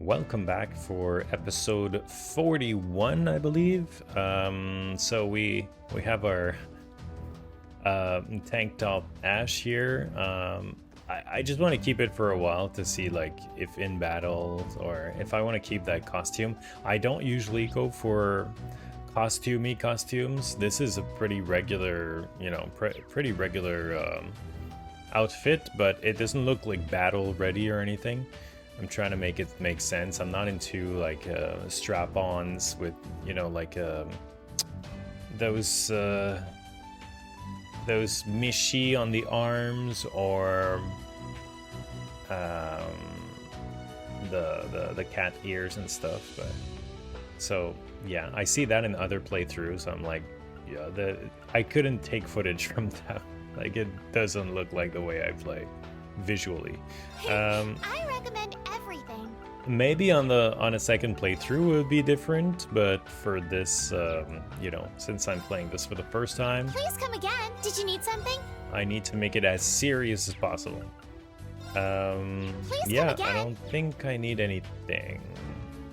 Welcome back for episode 41, I believe. So we have our tank top Ash here. I just want to keep it for a while to see like if in battles or if I want to keep that costume. I don't usually go for costumey costumes. This is a pretty regular, pretty regular outfit, but it doesn't look like battle ready or anything. I'm trying to make it make sense. I'm not into like strap-ons with, those mishi on the arms or the cat ears and stuff. But so yeah, I see that in other playthroughs. I'm like, yeah, I couldn't take footage from that. Like it doesn't look like the way I play visually. I recommend everything. Maybe on a second playthrough it would be different, but for this, since I'm playing this for the first time, Please come again. Did you need something? I need to make it as serious as possible. Please Yeah, come I again. don't think I need anything.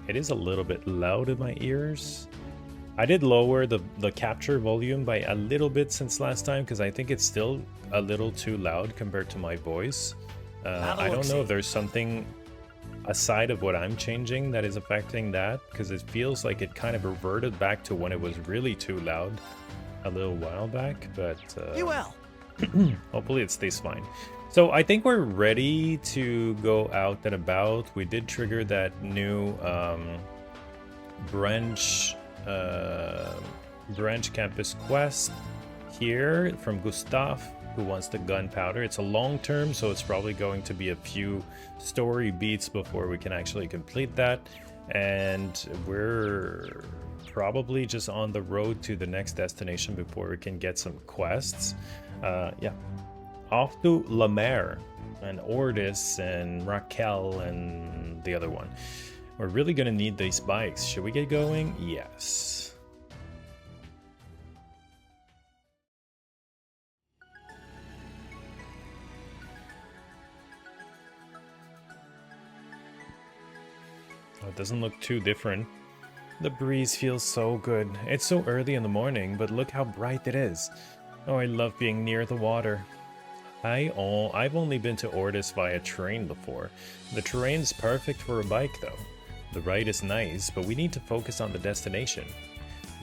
It is a little bit loud in my ears. I did lower the capture volume by a little bit since last time because I think it's still a little too loud compared to my voice. I don't know if there's something aside of what I'm changing that is affecting that, because it feels like it kind of reverted back to when it was really too loud a little while back, but You will. hopefully it stays fine. So I think we're ready to go out and about. We did trigger that new branch campus quest here from Gustav, who wants the gunpowder. It's a long term, so it's probably going to be a few story beats before we can actually complete that. And we're probably just on the road to the next destination before we can get some quests. Yeah. Off to La Mer and Ordis and Raquel and the other one. We're really gonna need these bikes. Should we get going? Yes. Oh, it doesn't look too different. The breeze feels so good. It's so early in the morning, but look how bright it is. Oh, I love being near the water. I've only been to Ordis via train before. The terrain's perfect for a bike though. The ride is nice, but we need to focus on the destination.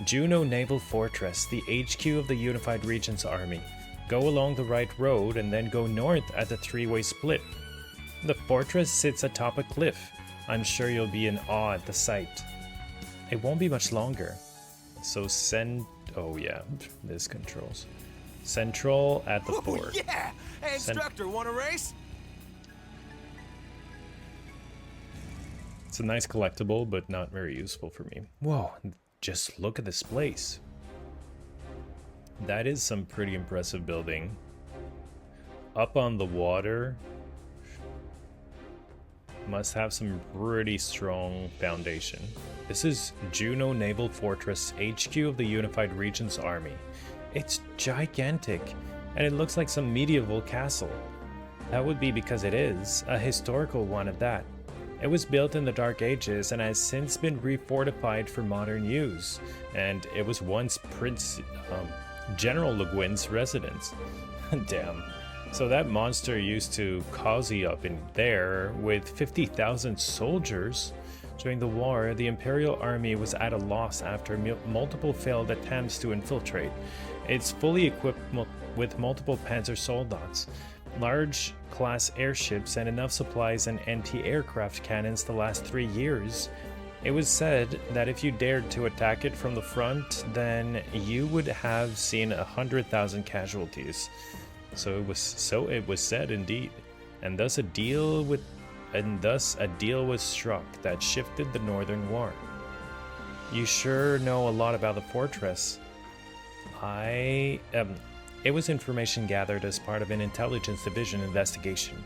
Juneau Naval Fortress, the HQ of the Unified Regions Army. Go along the right road and then go north at the three-way split. The fortress sits atop a cliff. I'm sure you'll be in awe at the sight. It won't be much longer. So oh yeah, this controls. Central at the fort. Yeah! Hey, instructor, want a race? It's a nice collectible, but not very useful for me. Whoa, just look at this place. That is some pretty impressive building. Up on the water. Must have some pretty strong foundation. This is Juneau Naval Fortress, HQ of the Unified Regions Army. It's gigantic, and it looks like some medieval castle. That would be because it is, a historical one at that. It was built in the Dark Ages and has since been refortified for modern use, and it was once General Le Guin's residence. Damn. So that monster used to cozy up in there with 50,000 soldiers. During the war, the Imperial Army was at a loss after multiple failed attempts to infiltrate. It's fully equipped with multiple Panzer Soldats, large class airships, and enough supplies and anti-aircraft cannons to last 3 years. It was said that if you dared to attack it from the front, then you would have seen 100,000 casualties. So it was said indeed, and thus a deal was struck that shifted the Northern War. You sure know a lot about the fortress. It was information gathered as part of an intelligence division investigation.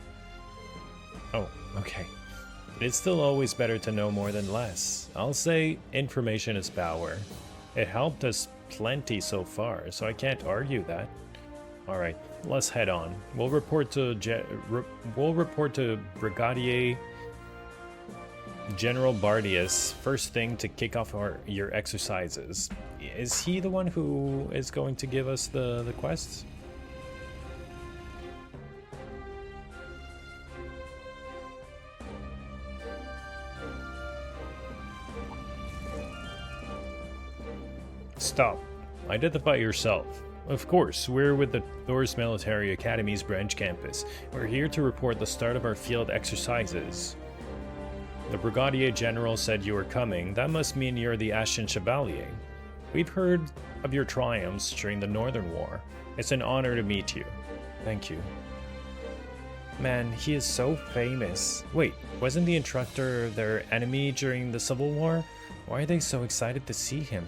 Oh, okay. It's still always better to know more than less. I'll say information is power. It helped us plenty so far, so I can't argue that. All right, let's head on. We'll report to Brigadier General Bardius, first thing to kick off your exercises. Is he the one who is going to give us the quests? Stop. Identify yourself. Of course, we're with the Thor's Military Academy's branch campus. We're here to report the start of our field exercises. The Brigadier General said you were coming. That must mean you're the Ashen Chevalier. We've heard of your triumphs during the Northern War. It's an honor to meet you. Thank you. Man, he is so famous. Wait, wasn't the instructor their enemy during the Civil War? Why are they so excited to see him?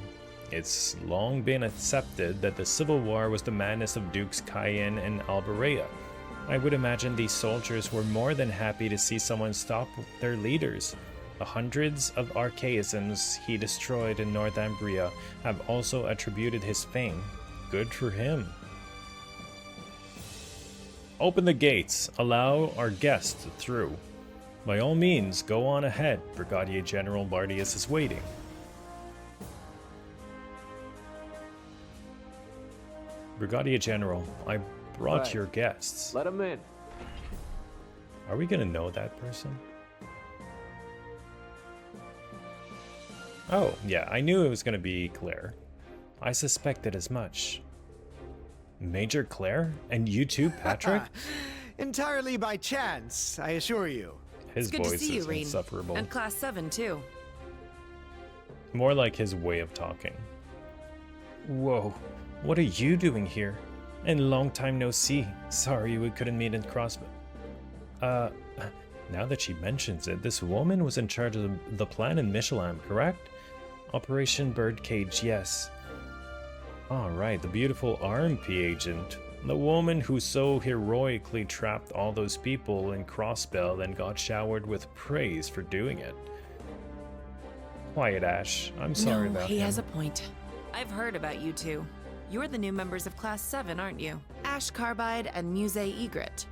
It's long been accepted that the Civil War was the madness of Dukes Cayenne and Alberea. I would imagine these soldiers were more than happy to see someone stop their leaders. The hundreds of archaisms he destroyed in Northumbria have also attributed his fame. Good for him. Open the gates. Allow our guests through. By all means, go on ahead. Brigadier General Bardius is waiting. Brigadier General, I brought your guests. Let them in. Are we gonna know that person? Oh, yeah, I knew it was gonna be Claire. I suspected as much. Major Claire? And you too, Patrick? Entirely by chance, I assure you. His It's good to voice see you, is Rean. insufferable. And Class 7, too. More like his way of talking. Whoa, what are you doing here? And long time no see. Sorry we couldn't meet in Crossbow. Now that she mentions it, this woman was in charge of the plan in Michelin, correct? Operation Birdcage, yes. Alright, the beautiful RMP agent. The woman who so heroically trapped all those people in Crossbell and got showered with praise for doing it. Quiet, Ash. I'm sorry about he him. has a point. I've heard about you two. You're the new members of Class 7, aren't you? Ash Carbide and Musse Egret.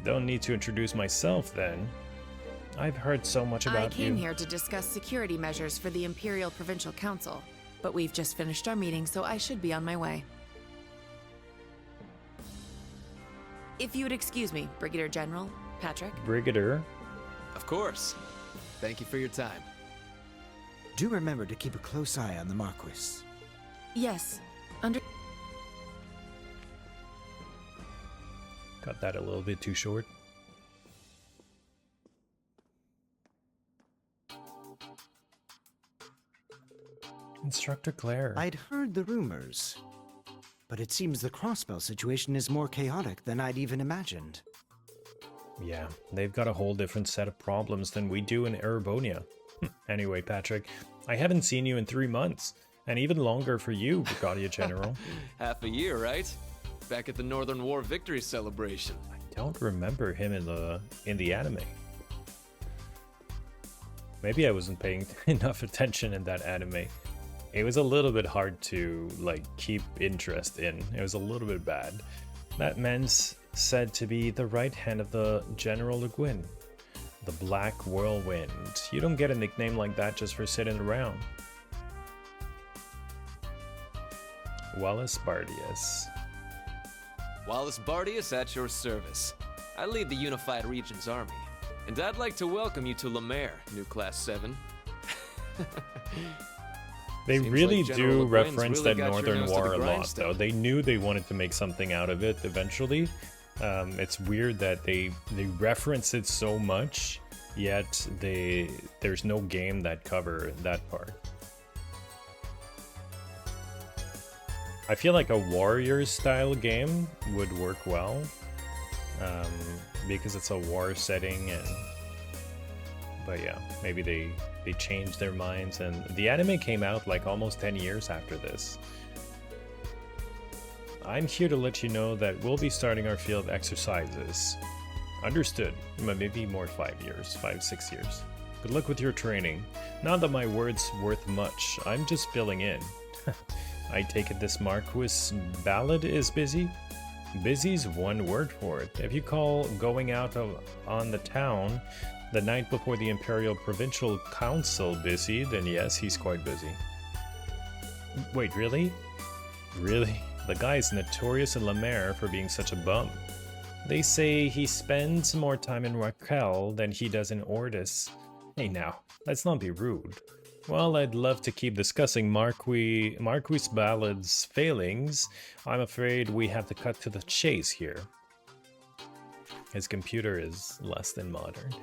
Don't need to introduce myself then. I've heard so much about you. I came here to discuss security measures for the Imperial Provincial Council, but we've just finished our meeting, so I should be on my way. If you would excuse me, Brigadier General, Patrick. Brigadier? Of course. Thank you for your time. Do remember to keep a close eye on the Marquis. Yes, Got that a little bit too short. Instructor Claire. I'd heard the rumors, but it seems the Crossbell situation is more chaotic than I'd even imagined. Yeah, they've got a whole different set of problems than we do in Erebonia. Anyway, Patrick, I haven't seen you in 3 months, and even longer for you, Brigadier General. Half a year, right? Back at the Northern War victory celebration. I don't remember him in the anime. Maybe I wasn't paying enough attention in that anime. It was a little bit hard to keep interest in. It was a little bit bad. That man's said to be the right hand of the General Le Guin. The Black Whirlwind. You don't get a nickname like that just for sitting around. Wallace Bardius. Wallace Bardius at your service. I lead the Unified Regions Army, and I'd like to welcome you to Lemaire, new Class 7. They Seems really like General do Le Guin's reference really that got your Northern nose to the War a lot, grindstone. though. They knew they wanted to make something out of it eventually. It's weird that they reference it so much, yet there's no game that cover that part. I feel like a Warriors style game would work well, because it's a war setting, but yeah, maybe they changed their minds, and the anime came out like almost 10 years after this. I'm here to let you know that we'll be starting our field exercises. Understood. Maybe more 5 years, 6 years. Good luck with your training. Not that my word's worth much, I'm just filling in. I take it this Marquis Ballad is busy? Busy's one word for it. If you call going out on the town the night before the Imperial Provincial Council busy, then yes, he's quite busy. Wait, really? Really? The guy's notorious in Lemaire for being such a bum. They say he spends more time in Raquel than he does in Ordis. Hey now, let's not be rude. Well, I'd love to keep discussing Marquis Ballad's failings. I'm afraid we have to cut to the chase here. His computer is less than modern.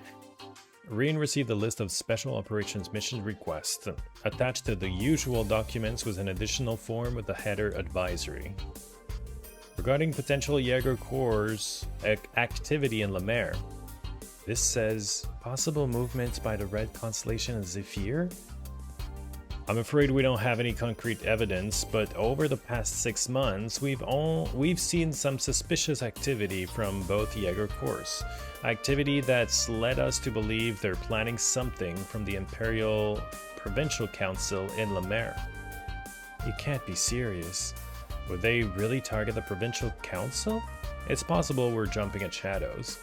Reen received a list of Special Operations Mission requests. Attached to the usual documents was an additional form with the header advisory. Regarding potential Jaeger Corps' activity in Lemaire, this says possible movements by the Red Constellation and Zephyr? I'm afraid we don't have any concrete evidence, but over the past 6 months, we've seen some suspicious activity from both Jaeger Corps. Activity that's led us to believe they're planning something from the Imperial Provincial Council in Lemaire. You can't be serious. Would they really target the Provincial Council? It's possible we're jumping at shadows.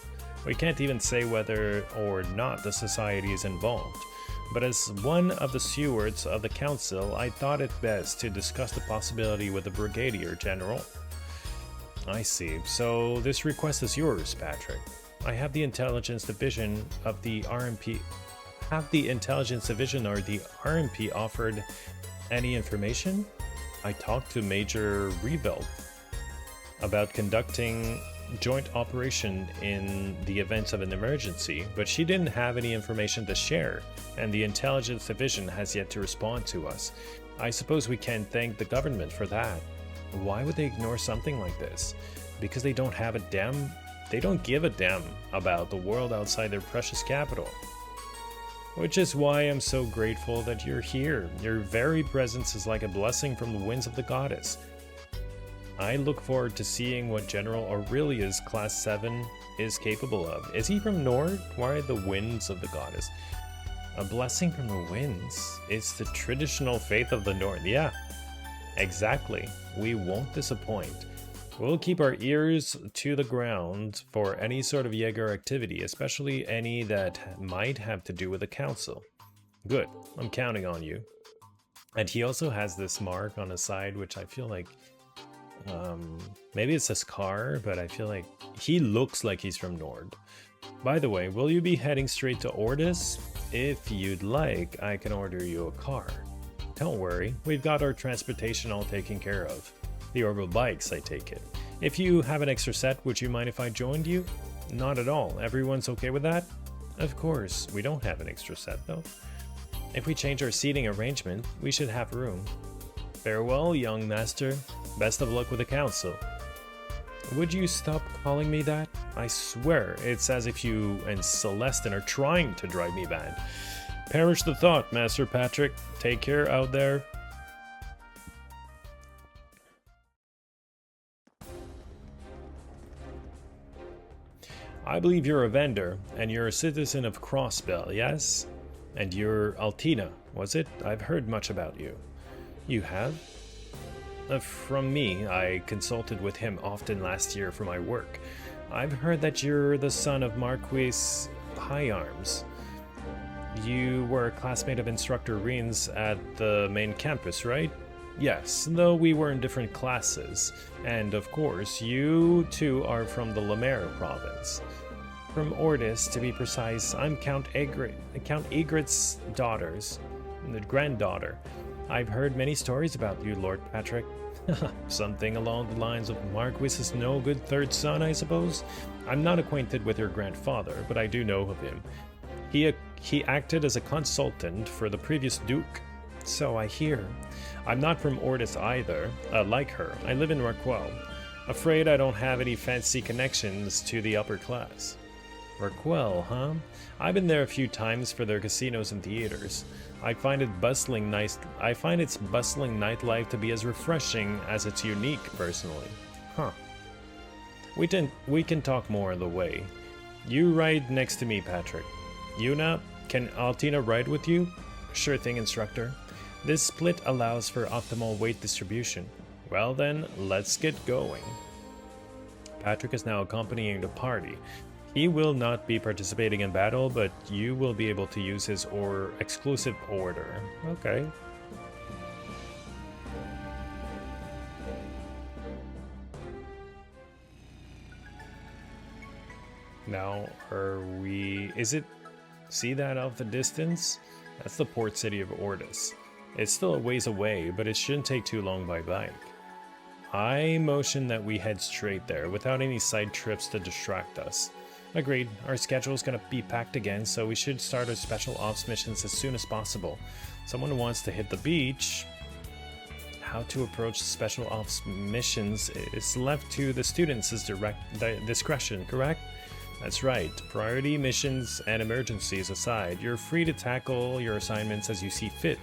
We can't even say whether or not the Society is involved. But as one of the stewards of the council, I thought it best to discuss the possibility with the Brigadier General. I see. So this request is yours, Patrick. I have the intelligence division of the RMP. Have the intelligence division or the RMP offered any information? I talked to Major Rebelt about conducting joint operation in the event of an emergency, but she didn't have any information to share, and the intelligence division has yet to respond to us. I suppose we can thank the government for that. Why would they ignore something like this? Because they don't give a damn about the world outside their precious capital. Which is why I'm so grateful that you're here. Your very presence is like a blessing from the winds of the goddess. I look forward to seeing what General Aurelia's Class 7 is capable of. Is he from Nord? Why the winds of the goddess? A blessing from the winds. It's the traditional faith of the Nord. Yeah, exactly. We won't disappoint. We'll keep our ears to the ground for any sort of Jaeger activity, especially any that might have to do with the council. Good. I'm counting on you. And he also has this mark on his side, which I feel like maybe it's a scar, but I feel like he looks like he's from Nord. By the way, will you be heading straight to Ordis? If you'd like, I can order you a car. Don't worry, we've got our transportation all taken care of. The orbital bikes, I take it. If you have an extra set, would you mind if I joined you? Not at all. Everyone's okay with that? Of course, we don't have an extra set though. If we change our seating arrangement, we should have room. Farewell, young master. Best of luck with the council. Would you stop calling me that? I swear, it's as if you and Celestin are trying to drive me mad. Perish the thought, Master Patrick. Take care out there. I believe you're a vendor, and you're a citizen of Crossbell, yes? And you're Altina, was it? I've heard much about you. You have? From me, I consulted with him often last year for my work. I've heard that you're the son of Marquis High Arms. You were a classmate of Instructor Reen's at the main campus, right? Yes, though we were in different classes. And of course, you two are from the Lemaire province. From Ordis, to be precise. I'm Count Egret's granddaughter. I've heard many stories about you, Lord Patrick. Something along the lines of Marquis's no good third son, I suppose? I'm not acquainted with your grandfather, but I do know of him. He acted as a consultant for the previous duke. So I hear. I'm not from Ordis either, like her. I live in Raquel. Afraid I don't have any fancy connections to the upper class. Raquel, huh? I've been there a few times for their casinos and theaters. I find its bustling nightlife to be as refreshing as it's unique, personally. Huh. We can talk more on the way. You ride next to me, Patrick. Yuna, can Altina ride with you? Sure thing, instructor. This split allows for optimal weight distribution. Well then, let's get going. Patrick is now accompanying the party. He will not be participating in battle, but you will be able to use his exclusive order. Okay. Now, is it, see that off the distance? That's the port city of Ordis. It's still a ways away, but it shouldn't take too long by bike. I motion that we head straight there, without any side trips to distract us. Agreed, our schedule's gonna be packed again, so we should start our special ops missions as soon as possible. Someone wants to hit the beach. How to approach special ops missions is left to the students' direct discretion, correct? That's right. Priority missions and emergencies aside, you're free to tackle your assignments as you see fit.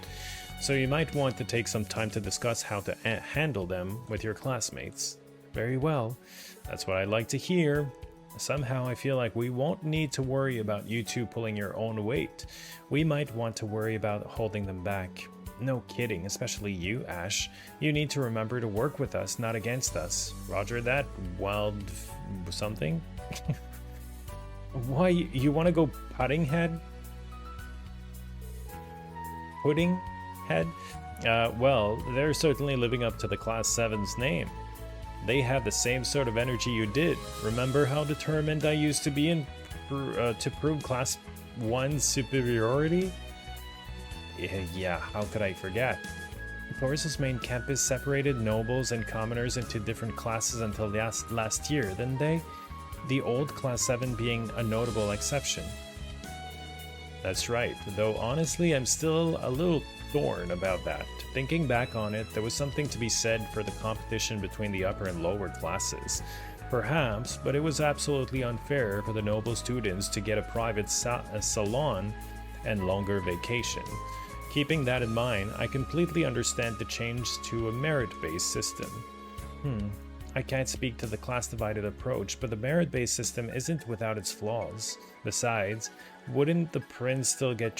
So you might want to take some time to discuss how to handle them with your classmates. Very well. That's what I'd like to hear. Somehow I feel like we won't need to worry about you two pulling your own weight. We might want to worry about holding them back. No kidding, especially you, Ash. You need to remember to work with us, not against us. Roger that, wild something? Why, you want to go putting head? Pudding head? Well, they're certainly living up to the Class 7's name. They have the same sort of energy you did. Remember how determined I used to be to prove Class 1's superiority? Yeah, how could I forget? Taurus's main campus separated nobles and commoners into different classes until last year, didn't they? The old Class 7 being a notable exception. That's right, though honestly I'm still a little torn about that. Thinking back on it, there was something to be said for the competition between the upper and lower classes. Perhaps, but it was absolutely unfair for the noble students to get a private salon and longer vacation. Keeping that in mind, I completely understand the change to a merit-based system. I can't speak to the class-divided approach, but the merit-based system isn't without its flaws. Besides, wouldn't the prince still get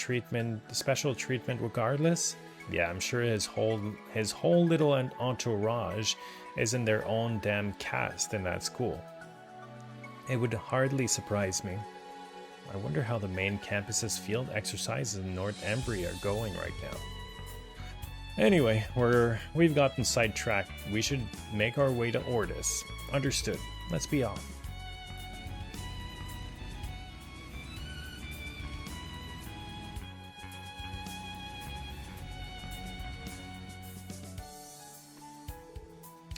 special treatment regardless? Yeah, I'm sure his whole little entourage is in their own damn caste in that school. It would hardly surprise me. I wonder how the main campus's field exercises in North Embry are going right now. Anyway, we've gotten sidetracked. We should make our way to Ordis. Understood. Let's be off.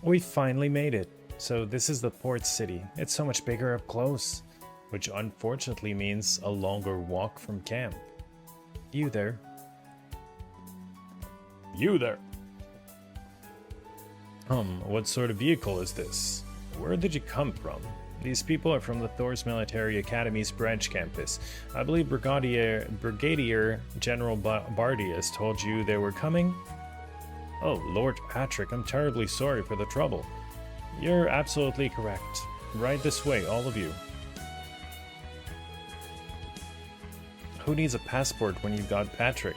We finally made it. So this is the port city. It's so much bigger up close, which unfortunately means a longer walk from camp. You there? You there. What sort of vehicle is this? Where did you come from? These people are from the Thor's Military Academy's branch campus. I believe Brigadier General Bardius told you they were coming? Oh, Lord Patrick, I'm terribly sorry for the trouble. You're absolutely correct. Right this way, all of you. Who needs a passport when you've got Patrick?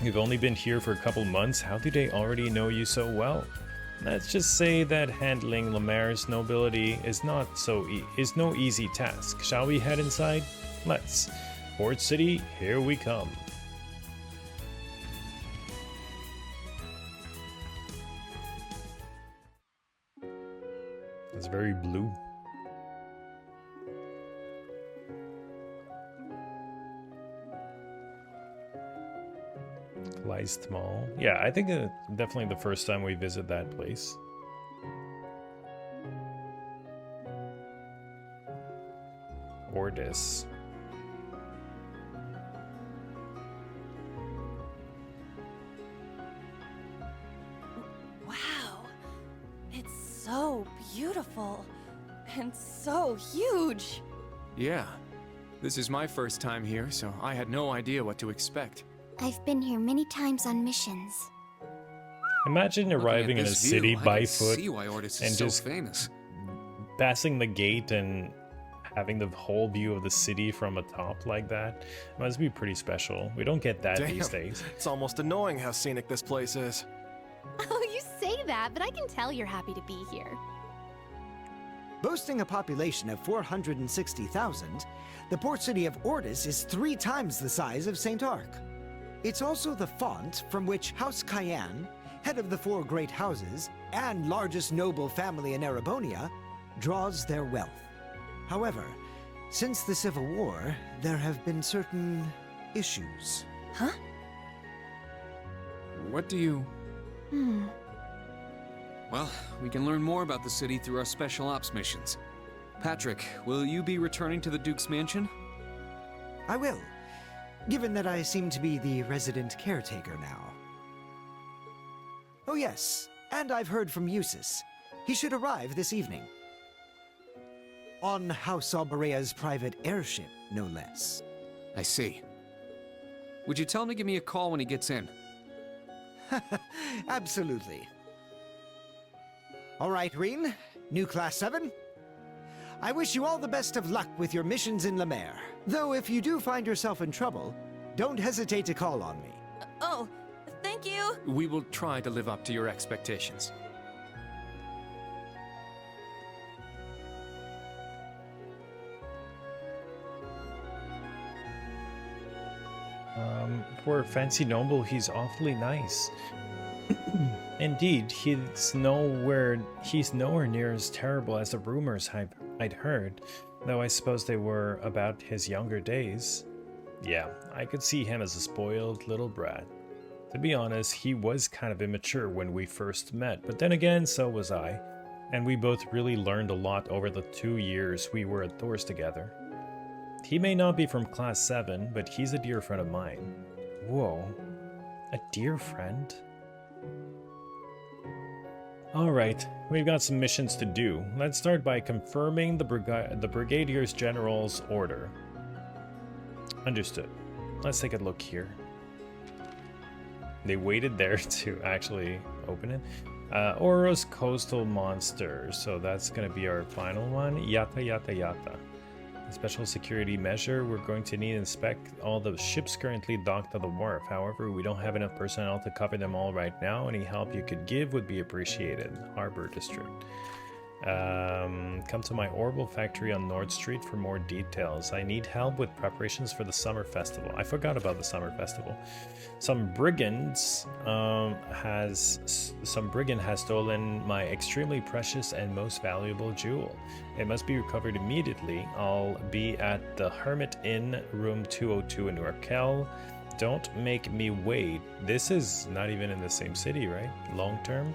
You've only been here for a couple months. How do they already know you so well? Let's just say that handling Lemaire's nobility is no easy task. Shall we head inside? Let's. Port City, here we come. It's very blue. Kleist Mall. Yeah, I think definitely the first time we visit that place. Ordis. Wow. It's so beautiful. And so huge. Yeah. This is my first time here, so I had no idea what to expect. I've been here many times on missions. Imagine arriving in a city by foot see why Ordis is and so just famous. passing the gate and having the whole view of the city from atop like that. It must be pretty special. We don't get that these days. It's almost annoying how scenic this place is. Oh, you say that, but I can tell you're happy to be here. Boasting a population of 460,000, the port city of Ordis is 3 times the size of St. Arc. It's also the font from which House Cayenne, head of the 4 great houses and largest noble family in Erebonia, draws their wealth. However, since the Civil War, there have been certain issues. Huh? What do you... Well, we can learn more about the city through our special ops missions. Patrick, will you be returning to the Duke's mansion? I will, given that I seem to be the resident caretaker now. Oh yes, and I've heard from Eustace. He should arrive this evening. On House Alberea's private airship, no less. I see. Would you tell him to give me a call when he gets in? Absolutely. All right, Reen, new Class 7. I wish you all the best of luck with your missions in Lemaire. Though if you do find yourself in trouble, don't hesitate to call on me. Oh, thank you! We will try to live up to your expectations. For Fancy Noble, he's awfully nice. Indeed, he's nowhere near as terrible as the rumors I'd heard, though I suppose they were about his younger days. Yeah, I could see him as a spoiled little brat. To be honest, he was kind of immature when we first met, but then again, so was I, and we both really learned a lot over the 2 years we were at Thor's together. He may not be from Class 7, but he's a dear friend of mine. Whoa, a dear friend? Alright, we've got some missions to do. Let's start by confirming the Brigadier General's order. Understood. Let's take a look here. They waited there to actually open it. Oros Coastal Monster, so that's going to be our final one. Yata yata yata. A special security measure, we're going to need to inspect all the ships currently docked at the wharf. However, we don't have enough personnel to cover them all right now. Any help you could give would be appreciated. Harbor District. Come to my Orbital factory on Nord Street for more details. I need help with preparations for the summer festival. I forgot about the summer festival. Some brigand has stolen my extremely precious and most valuable jewel. It must be recovered immediately. I'll be at the Hermit Inn, room 202 in Raquel. Don't make me wait. This is not even in the same city, right? Long term?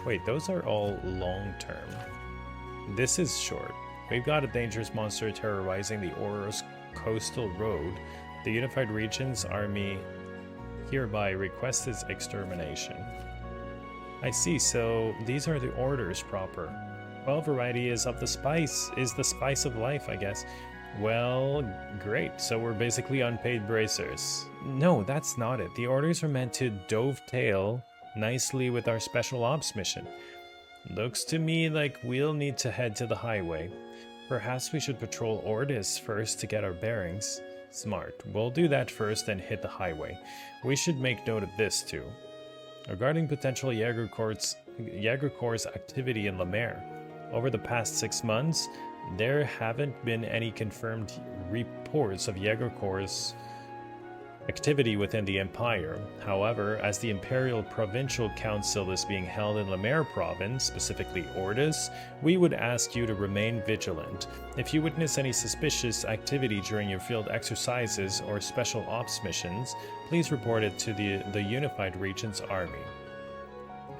Wait, those are all long-term. This is short. We've got a dangerous monster terrorizing the Oros Coastal Road. The Unified Regions Army hereby requests its extermination. I see, so these are the orders proper. Well, variety is the spice of life, I guess. Well, great. So we're basically unpaid bracers. No, that's not it. The orders are meant to dovetail nicely with our special ops mission. Looks to me like we'll need to head to the highway. Perhaps we should patrol Ordis first to get our bearings. Smart. We'll do that first and hit the highway. We should make note of this too. Regarding potential Jaeger Corps activity in Lemaire, over the past 6 months, there haven't been any confirmed reports of Jaeger Corps activity within the Empire. However, as the Imperial Provincial Council is being held in Lemaire Province, specifically Ordis, we would ask you to remain vigilant. If you witness any suspicious activity during your field exercises or special ops missions, please report it to the Unified Regions Army.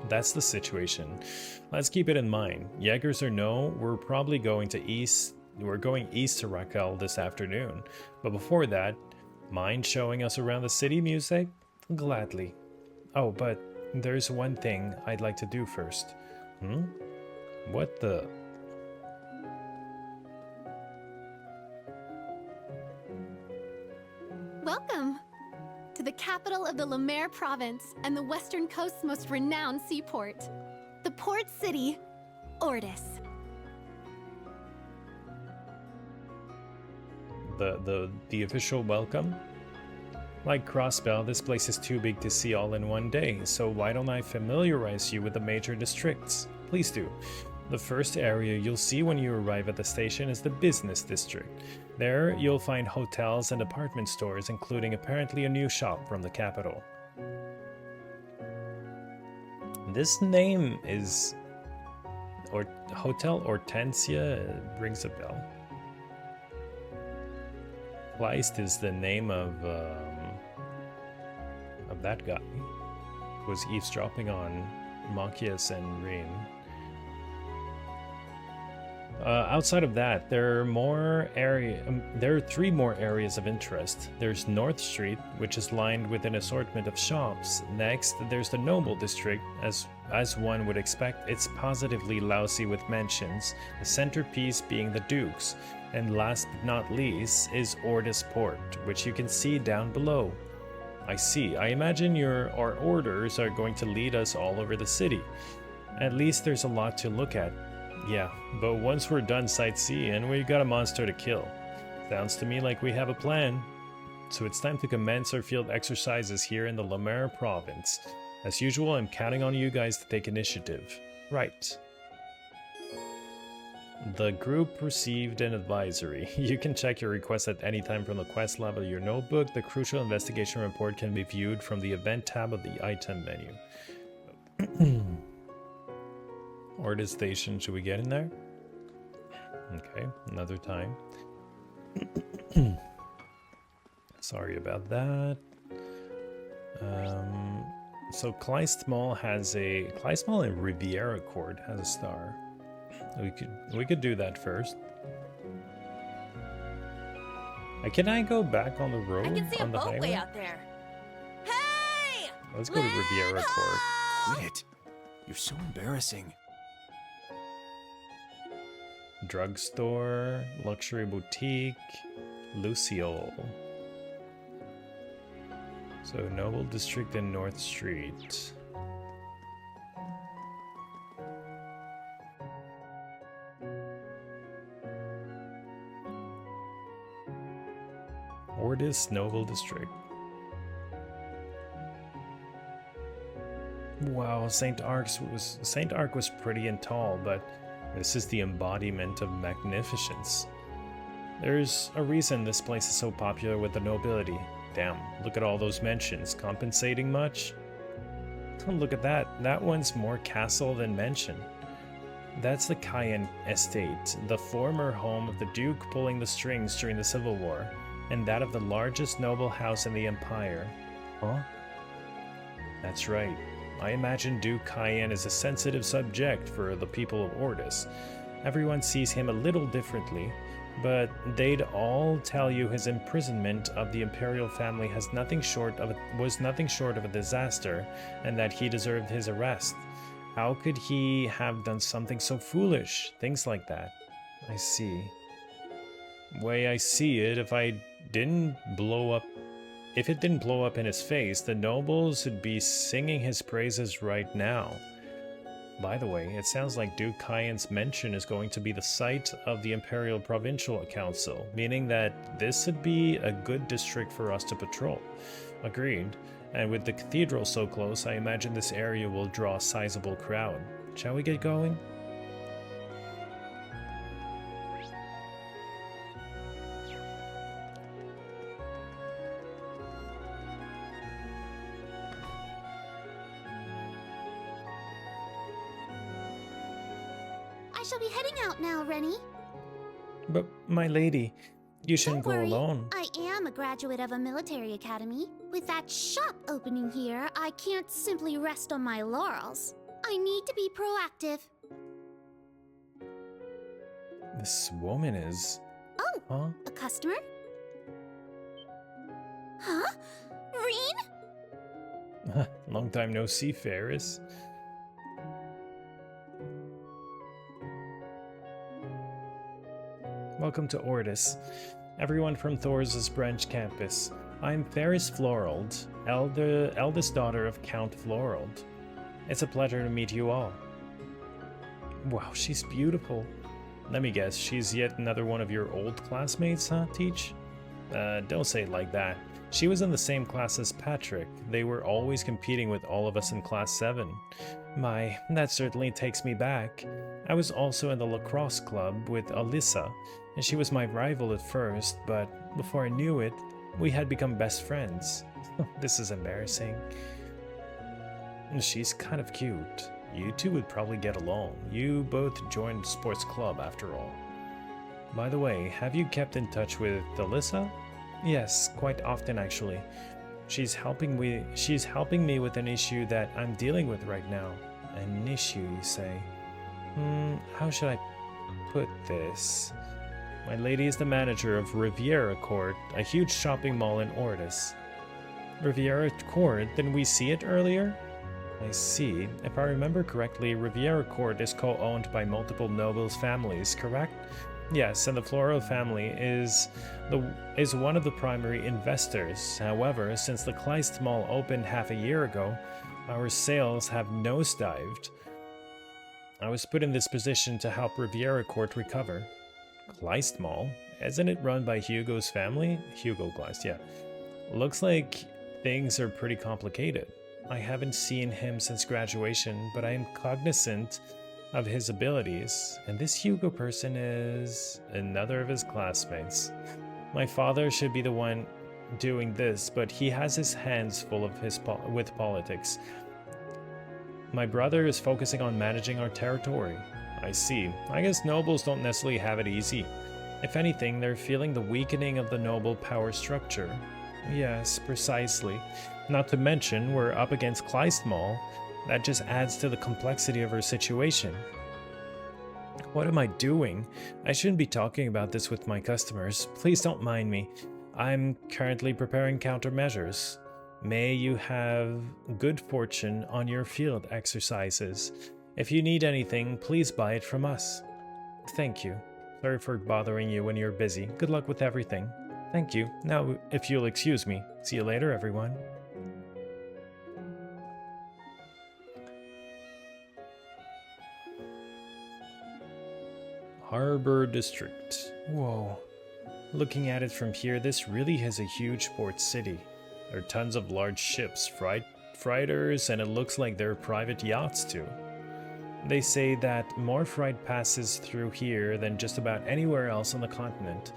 That's the situation. Let's keep it in mind. Jaegers or no, we're probably going east to Raquel this afternoon. But before that, mind showing us around the city, Musse? Gladly. Oh, but there's one thing I'd like to do first. What the... Welcome to the capital of the Lemaire province and the western coast's most renowned seaport, the port city, Ordis. The official welcome? Like Crossbell, this place is too big to see all in one day, so why don't I familiarize you with the major districts? Please do. The first area you'll see when you arrive at the station is the business district. There, you'll find hotels and department stores, including apparently a new shop from the capital. This name is... Hotel Hortensia rings a bell. Kleist is the name of that guy who was eavesdropping on Machias and Rin. Outside of that, there are three more areas of interest. There's North Street, which is lined with an assortment of shops. Next, there's the Noble District. As one would expect, it's positively lousy with mentions, the centerpiece being the Dukes. And last but not least is Ordis Port, which you can see down below. I see. I imagine our orders are going to lead us all over the city. At least there's a lot to look at. Yeah, but once we're done sightseeing, we got a monster to kill. Sounds to me like we have a plan. So it's time to commence our field exercises here in the Lemaire province. As usual, I'm counting on you guys to take initiative. Right. The group received an advisory. You can check your request at any time from the quest lab of your notebook. The crucial investigation report can be viewed from the event tab of the item menu. Ordis Station, should we get in there? Okay, another time. Sorry about that. So Kleist Mall and Riviera Court has a star. We could do that first. Can I go back on the road? I can see a on the boat highway? way out there. Hey! Let's go to Riviera Court. Quit it. You're so embarrassing. Drugstore, luxury boutique, Luciole. So Noble District and North Street. Ordis Noble District. Wow, St. Arc was pretty and tall, but this is the embodiment of magnificence. There's a reason this place is so popular with the nobility. Damn, look at all those mentions. Compensating much? Look at that. That one's more castle than mansion. That's the Cayenne estate, the former home of the Duke pulling the strings during the Civil War, and that of the largest noble house in the Empire. Huh? That's right. I imagine Duke Cayenne is a sensitive subject for the people of Ordis. Everyone sees him a little differently, but they'd all tell you his imprisonment of the imperial family was nothing short of a disaster, and that he deserved his arrest. How could he have done something so foolish? Things like that. I see. Way I see it, if it didn't blow up in his face, the nobles would be singing his praises right now. By the way, it sounds like Duke Cayenne's mansion is going to be the site of the Imperial Provincial Council, meaning that this would be a good district for us to patrol. Agreed. And with the cathedral so close, I imagine this area will draw a sizable crowd. Shall we get going? I shall be heading out now, Rennie. But, my lady, you shouldn't Don't worry, go alone. I am a graduate of a military academy. With that shop opening here, I can't simply rest on my laurels. I need to be proactive. This woman is... Oh, Huh? a customer? Huh? Reen? Long time no see, Ferris. Welcome to Ordis. Everyone from Thor's branch campus. I'm Ferris Florald, eldest daughter of Count Florald. It's a pleasure to meet you all. Wow, she's beautiful. Let me guess, she's yet another one of your old classmates, huh, Teach? Don't say it like that. She was in the same class as Patrick. They were always competing with all of us in Class 7. My, that certainly takes me back. I was also in the lacrosse club with Alyssa, and she was my rival at first, but before I knew it, we had become best friends. This is embarrassing. She's kind of cute. You two would probably get along. You both joined sports club after all. By the way, have you kept in touch with Alyssa? Yes, quite often actually. She's helping me with an issue that I'm dealing with right now. An issue, you say? How should I put this? My lady is the manager of Riviera Court, a huge shopping mall in Ordis. Riviera Court? Didn't we see it earlier? I see. If I remember correctly, Riviera Court is co-owned by multiple nobles' families, correct? Yes, and the Floral family is one of the primary investors. However, since the Kleist Mall opened half a year ago, our sales have nosedived. I was put in this position to help Riviera Court recover. Kleist Mall? Isn't it run by Hugo's family? Hugo Kleist, yeah. Looks like things are pretty complicated. I haven't seen him since graduation, but I am cognizant of his abilities, and this Hugo person is another of his classmates. My father should be the one doing this, but he has his hands full of with politics. My brother is focusing on managing our territory. I see. I guess nobles don't necessarily have it easy. If anything, they're feeling the weakening of the noble power structure. Yes, precisely. Not to mention, we're up against Kleist Mall. That just adds to the complexity of our situation. What am I doing? I shouldn't be talking about this with my customers. Please don't mind me. I'm currently preparing countermeasures. May you have good fortune on your field exercises. If you need anything, please buy it from us. Thank you. Sorry for bothering you when you're busy. Good luck with everything. Thank you. Now, if you'll excuse me. See you later, everyone. Harbor District. Whoa. Looking at it from here, this really is a huge port city. There are tons of large ships, freighters, and it looks like there are private yachts too. They say that more freight passes through here than just about anywhere else on the continent.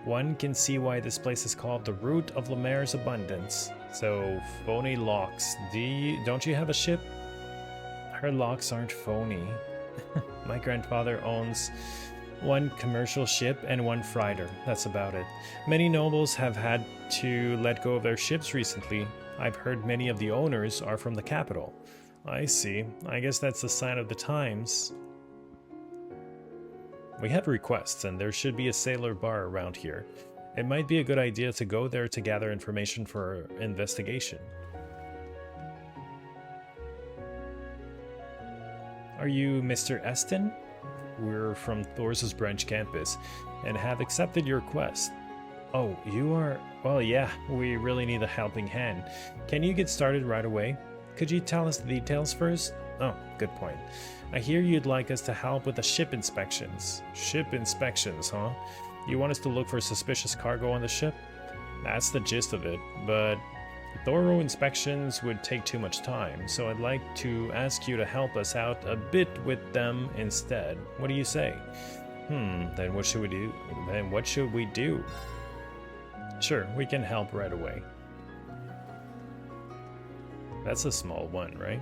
One can see why this place is called the Route of Lemaire's Abundance. So, phony locks. Don't you have a ship? Her locks aren't phony. My grandfather owns one commercial ship and one freighter. That's about it. Many nobles have had to let go of their ships recently. I've heard many of the owners are from the capital. I see. I guess that's a sign of the times. We have requests, and there should be a sailor bar around here. It might be a good idea to go there to gather information for investigation. Are you Mr. Eston? We're from Thor's branch campus and have accepted your request. Oh, you are... Well, yeah, we really need a helping hand. Can you get started right away? Could you tell us the details first? Oh, good point. I hear you'd like us to help with the ship inspections. Ship inspections, huh? You want us to look for suspicious cargo on the ship? That's the gist of it, but thorough inspections would take too much time, so I'd like to ask you to help us out a bit with them instead. What do you say? Then what should we do? Sure, we can help right away. That's a small one, right?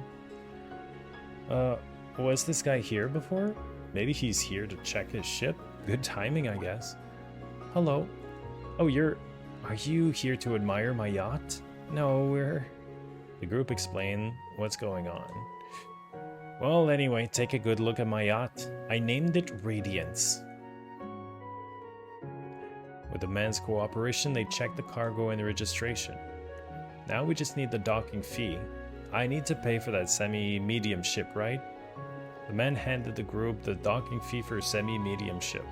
Was this guy here before? Maybe he's here to check his ship? Good timing, I guess. Hello. Oh, are you here to admire my yacht? No, The group explained what's going on. Well, anyway, take a good look at my yacht. I named it Radiance. With the man's cooperation, they checked the cargo and the registration. Now we just need the docking fee. I need to pay for that semi-medium ship, right? The man handed the group the docking fee for a semi-medium ship.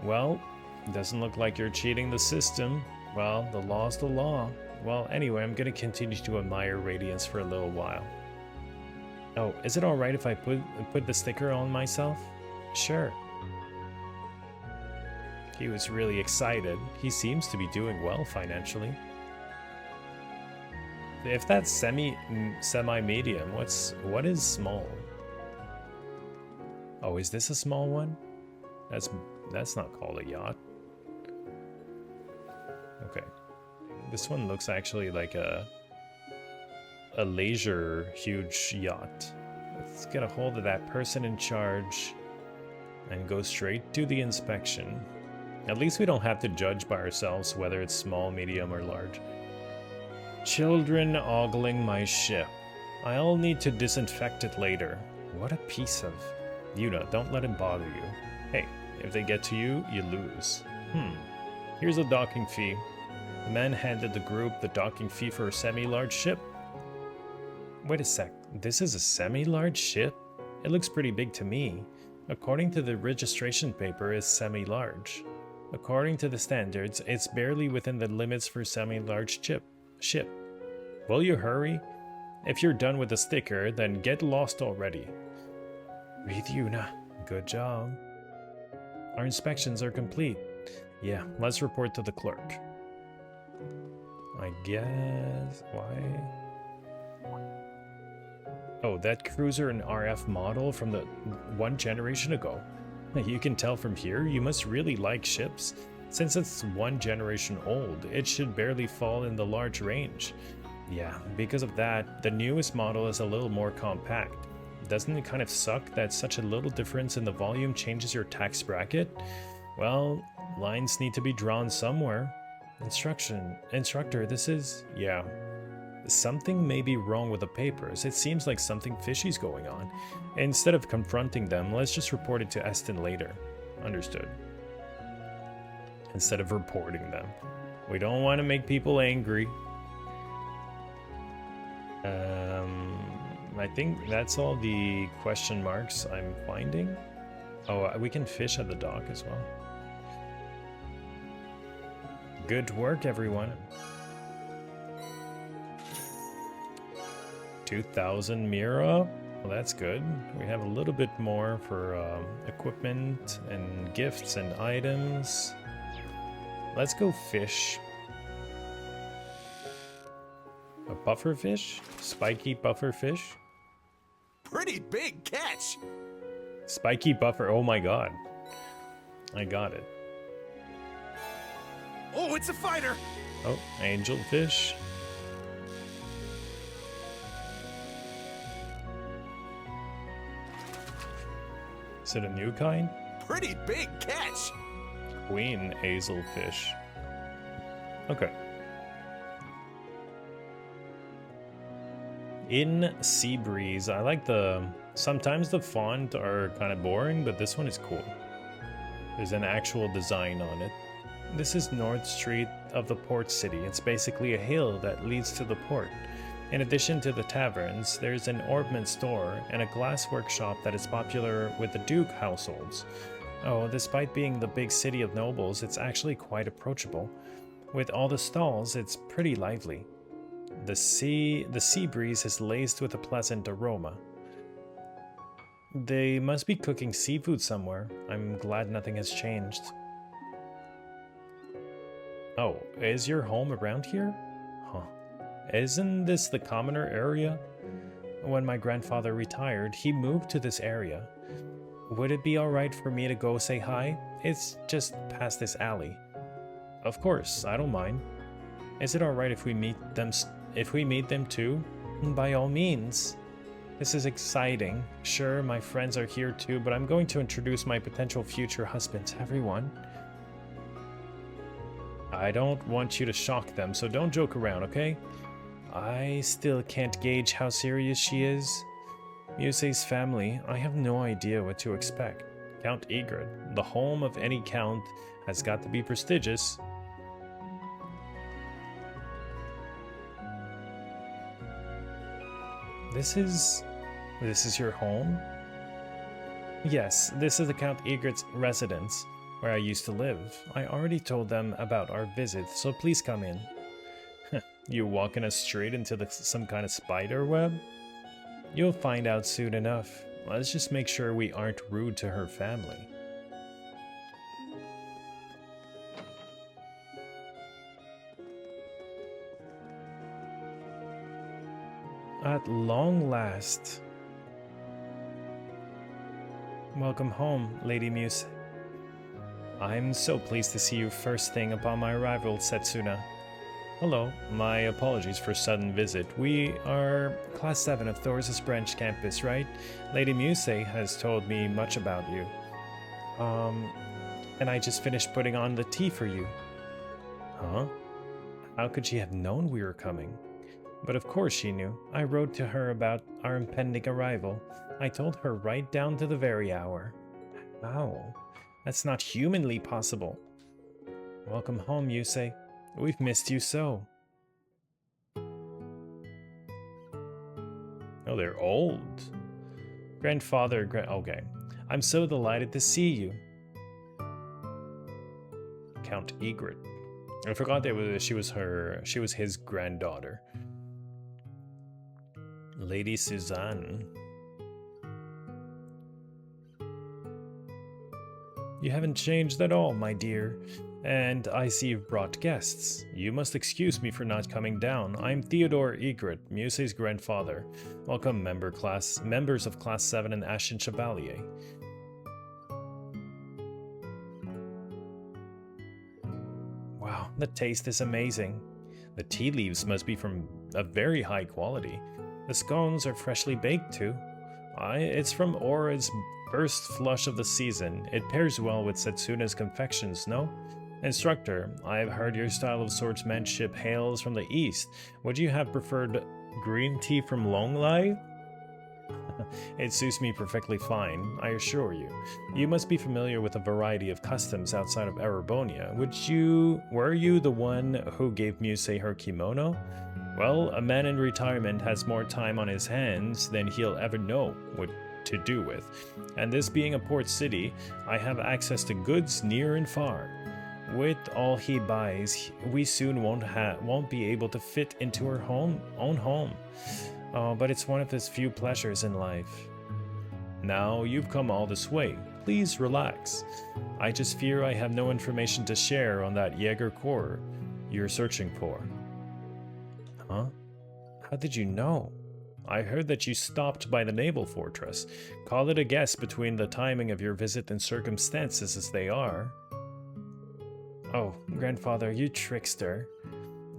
Well, it doesn't look like you're cheating the system. Well, the law's the law. Well, anyway, I'm gonna continue to admire Radiance for a little while. Oh, is it alright if I put the sticker on myself? Sure. He was really excited. He seems to be doing well financially. If that's semi-medium, what is small? Oh, is this a small one? That's not called a yacht. Okay. This one looks actually like a leisure huge yacht. Let's get a hold of that person in charge and go straight to the inspection. At least we don't have to judge by ourselves whether it's small, medium, or large. Children ogling my ship. I'll need to disinfect it later. What a piece of... Yuna, don't let him bother you. Hey, if they get to you, you lose. Here's a docking fee. The man handed the group the docking fee for a semi-large ship. Wait a sec, this is a semi-large ship? It looks pretty big to me. According to the registration paper, it's semi-large. According to the standards, it's barely within the limits for semi-large ship. Will you hurry? If you're done with the sticker, then get lost already. Read Yuna. Good job. Our inspections are complete. Yeah, let's report to the clerk. I guess... why? Oh, that cruiser and RF model from the one generation ago. You can tell from here, you must really like ships. Since it's one generation old, it should barely fall in the large range. Yeah, because of that, the newest model is a little more compact. Doesn't it kind of suck that such a little difference in the volume changes your tax bracket? Well, lines need to be drawn somewhere. Instructor, this is... yeah. Something may be wrong with the papers. It seems like something fishy's going on. Instead of confronting them, let's just report it to Eston later. Understood. Instead of reporting them. We don't want to make people angry. I think that's all the question marks I'm finding. Oh, we can fish at the dock as well. Good work, everyone. 2,000 Mira. Well, that's good. We have a little bit more for equipment and gifts and items. Let's go fish. A buffer fish? Spiky buffer fish? Pretty big catch! Spiky buffer, oh my god. I got it. Oh, it's a fighter! Oh, angelfish. Is it a new kind? Pretty big catch! Queen hazelfish. Okay. In Sea Breeze, I like the... sometimes the font are kind of boring, but this one is cool. There's an actual design on it. This is North Street of the port city. It's basically a hill that leads to the port. In addition to the taverns, there's an orbment store and a glass workshop that is popular with the Duke households. Oh, despite being the big city of nobles, it's actually quite approachable. With all the stalls, it's pretty lively. The sea breeze is laced with a pleasant aroma. They must be cooking seafood somewhere. I'm glad nothing has changed. Oh, is your home around here? Huh. Isn't this the commoner area? When my grandfather retired, he moved to this area. Would it be alright for me to go say hi? It's just past this alley. Of course, I don't mind. Is it alright if we meet them too? By all means. This is exciting. Sure, my friends are here too, but I'm going to introduce my potential future husband to everyone. I don't want you to shock them, so don't joke around, okay? I still can't gauge how serious she is. Musse's family, I have no idea what to expect. Count Egret, the home of any count, has got to be prestigious. This is your home? Yes, this is the Count Egret's residence, where I used to live. I already told them about our visit, so please come in. You walking us straight into some kind of spider web? You'll find out soon enough. Let's just make sure we aren't rude to her family. At long last. Welcome home, Lady Musse. I'm so pleased to see you first thing upon my arrival, Setsuna. Hello, my apologies for sudden visit. We are Class 7 of Thor's Branch campus, right? Lady Musse has told me much about you. And I just finished putting on the tea for you. Huh? How could she have known we were coming? But of course she knew. I wrote to her about our impending arrival. I told her right down to the very hour. How? That's not humanly possible. Welcome home, Musse. We've missed you so. Oh, they're old. Grandfather, okay. I'm so delighted to see you. Count Egret. I forgot that she was his granddaughter. Lady Suzanne. You haven't changed at all, my dear. And I see you've brought guests. You must excuse me for not coming down. I'm Theodore Egret, Musse's grandfather. Welcome, members of Class 7 and Ashen Chevalier. Wow, the taste is amazing. The tea leaves must be from a very high quality. The scones are freshly baked too. It's from Aura's first flush of the season. It pairs well with Setsuna's confections, no? Instructor, I've heard your style of swordsmanship hails from the east. Would you have preferred green tea from Longlai? It suits me perfectly fine, I assure you. You must be familiar with a variety of customs outside of Erebonia. Were you the one who gave Musse her kimono? Well, a man in retirement has more time on his hands than he'll ever know what to do with. And this being a port city, I have access to goods near and far. With all he buys, we soon won't be able to fit into our own home. Oh, but it's one of his few pleasures in life. Now you've come all this way. Please relax. I just fear I have no information to share on that Jaeger Corps you're searching for. Huh? How did you know? I heard that you stopped by the naval fortress. Call it a guess between the timing of your visit and circumstances as they are. Oh, grandfather, you trickster.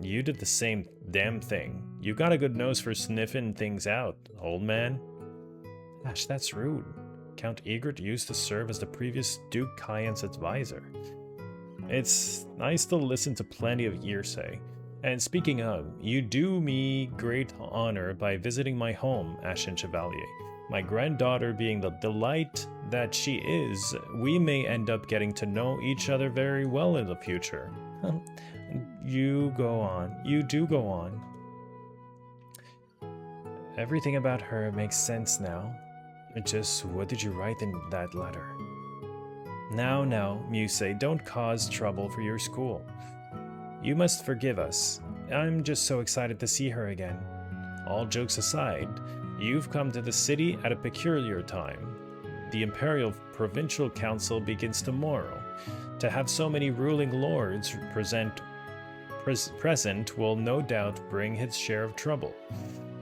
You did the same damn thing. You got a good nose for sniffing things out, old man. Gosh, that's rude. Count Egret used to serve as the previous Duke Cayenne's advisor. It's nice to listen to plenty of hearsay. And speaking of, you do me great honor by visiting my home, Ashen Chevalier. My granddaughter being the delight that she is, we may end up getting to know each other very well in the future. You go on. You do go on. Everything about her makes sense now. Just what did you write in that letter? Now, Musse, don't cause trouble for your school. You must forgive us. I'm just so excited to see her again. All jokes aside, you've come to the city at a peculiar time. The Imperial Provincial Council begins tomorrow. To have so many ruling lords present will no doubt bring its share of trouble.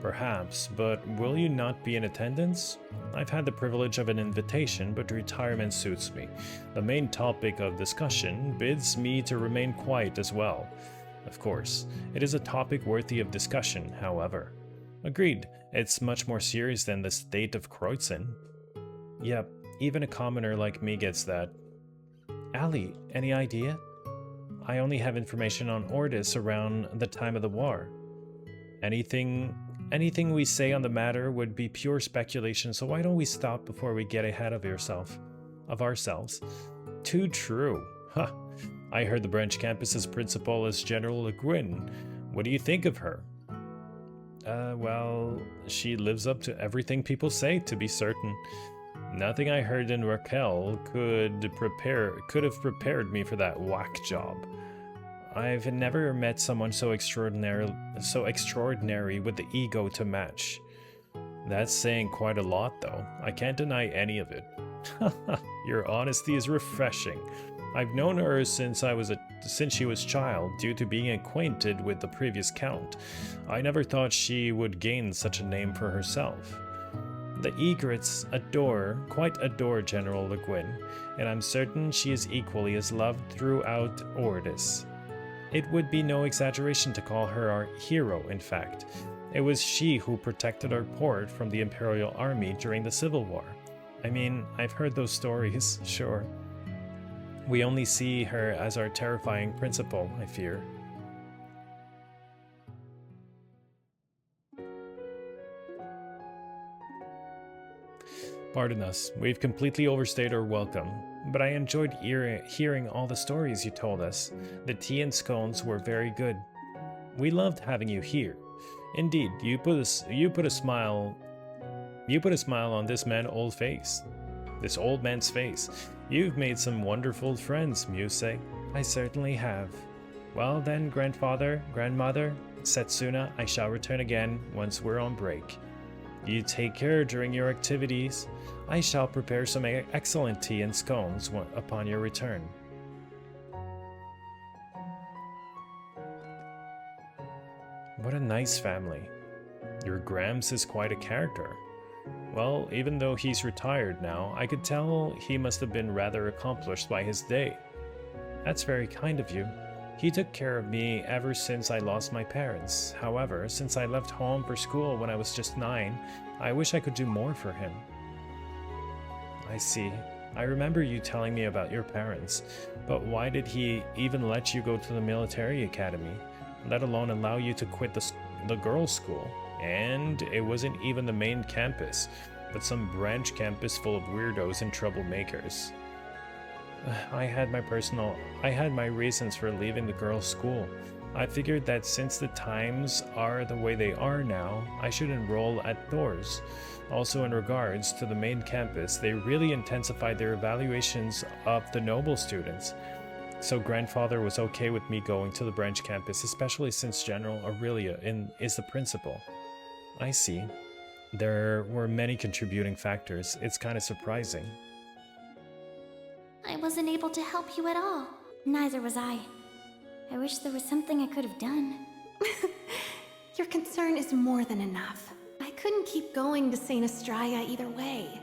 Perhaps, but will you not be in attendance? I've had the privilege of an invitation, but retirement suits me. The main topic of discussion bids me to remain quiet as well. Of course, it is a topic worthy of discussion, however. Agreed, it's much more serious than the state of Kreutzen. Yep, even a commoner like me gets that. Ali, any idea? I only have information on Ordis around the time of the war. Anything we say on the matter would be pure speculation, so why don't we stop before we get ahead of ourselves? Too true. Huh. I heard the branch campus's principal is General Le Guin. What do you think of her? Well, she lives up to everything people say, to be certain. Nothing I heard in Raquel could have prepared me for that whack job. I've never met someone so extraordinary with the ego to match. That's saying quite a lot, though. I can't deny any of it. Your honesty is refreshing. I've known her since she was child, due to being acquainted with the previous count. I never thought she would gain such a name for herself. The egrets quite adore General Le Guin, and I'm certain she is equally as loved throughout Ordis. It would be no exaggeration to call her our hero, in fact. It was she who protected our port from the Imperial Army during the Civil War. I mean, I've heard those stories, sure. We only see her as our terrifying principal, I fear. Pardon us, we've completely overstayed our welcome, but I enjoyed hearing all the stories you told us. The tea and scones were very good. We loved having you here. Indeed, you put a smile on this old man's face. You've made some wonderful friends, Musse. I certainly have. Well then, grandfather, grandmother, Setsuna, I shall return again once we're on break. You take care during your activities. I shall prepare some excellent tea and scones upon your return. What a nice family. Your Gramps is quite a character. Well, even though he's retired now, I could tell he must have been rather accomplished by his day. That's very kind of you. He took care of me ever since I lost my parents. However, since I left home for school when I was just 9, I wish I could do more for him. I see. I remember you telling me about your parents, but why did he even let you go to the military academy, let alone allow you to quit the girls' school? And it wasn't even the main campus, but some branch campus full of weirdos and troublemakers. I had my reasons for leaving the girls' school. I figured that since the times are the way they are now, I should enroll at Thor's. Also in regards to the main campus, they really intensified their evaluations of the noble students. So grandfather was okay with me going to the branch campus, especially since General Aurelia is the principal. I see. There were many contributing factors. It's kind of surprising. I wasn't able to help you at all. Neither was I. I wish there was something I could have done. Your concern is more than enough. I couldn't keep going to St. Estrella either way.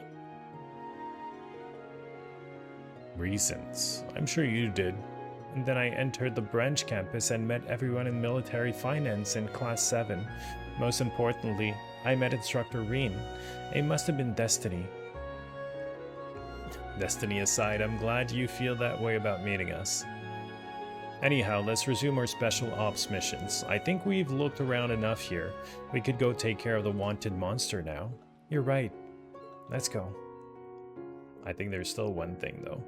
Reasons. I'm sure you did. And then I entered the branch campus and met everyone in military finance in Class 7. Most importantly, I met Instructor Reen. It must have been destiny. Destiny aside, I'm glad you feel that way about meeting us. Anyhow, let's resume our special ops missions. I think we've looked around enough here. We could go take care of the wanted monster now. You're right. Let's go. I think there's still one thing though.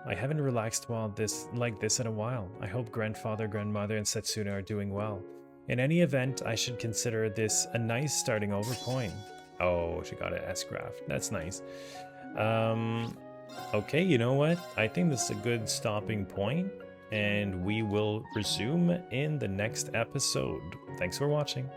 I haven't relaxed like this in a while. I hope grandfather, grandmother, and Setsuna are doing well. In any event, I should consider this a nice starting over point. Oh, she got an S-graph. That's nice. Okay, you know what? I think this is a good stopping point, and we will resume in the next episode. Thanks for watching.